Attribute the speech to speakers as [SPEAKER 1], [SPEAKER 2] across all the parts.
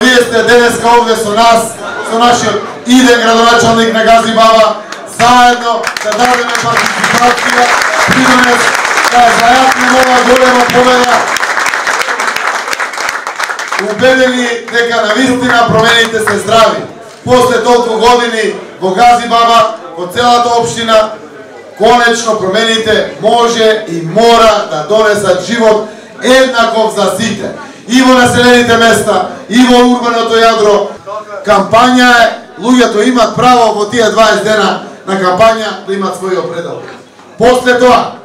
[SPEAKER 1] Вие сте денеска овде со нас, со нашиот иден градоначалник на Гази Баба, заедно да дадеме партиципација, придонес да зајатнеме ова голема победа. Убедени дека навистина промените се здрави. После толку години во Гази Баба, во целата општина, конечно промените може и мора да донесат живот еднаков за сите. И во населените места, и во урбаното јадро. Кампања е, луѓето имат право во тие 20 дена на кампања да имат свој определ. После тоа,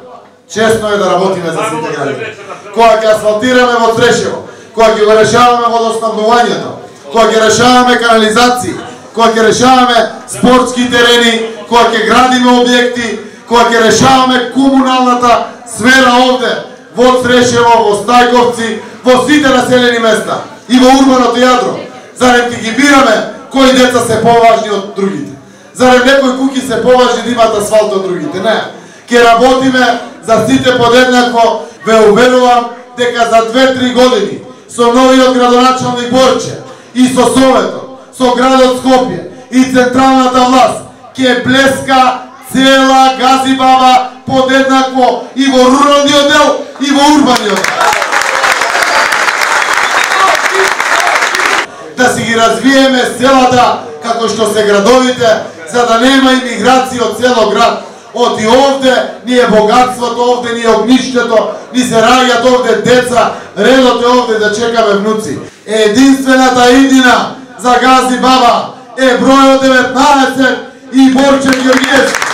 [SPEAKER 1] честно е да работиме за сите граѓани. Кога ќе асфалтираме во Трешево, кога ќе го решаваме водоснабдувањето, кога ќе решаваме канализации, кога ќе решаваме спортски терени, кога ќе градиме објекти, кога ќе решаваме комуналната сфера овде, во Трешево, во Стајковци, во сите населени места и во урбаното јадро. Зарем ќе ги бираме кои деца се поважни од другите? Зарем некои куќи се поважни да имат асфалт од другите? Не. Ќе работиме за сите подеднакво. Ве уверувам дека за 2-3 години со новиот градоначалник Борче и со Советот, со градот Скопје и централната власт ќе блеска цела Гази Баба подеднакво и во руралниот дел и во урбаниот дел. Да си ги развиеме селата како што се градовите, за да нема имиграција од цело град. Од и овде ни е богатството, овде ни е огништето, ни се раѓат овде деца, редот е овде да чекаме внуци. Единствената иднина за Гази Баба е бројот 19 и Борче Ѓорѓевски.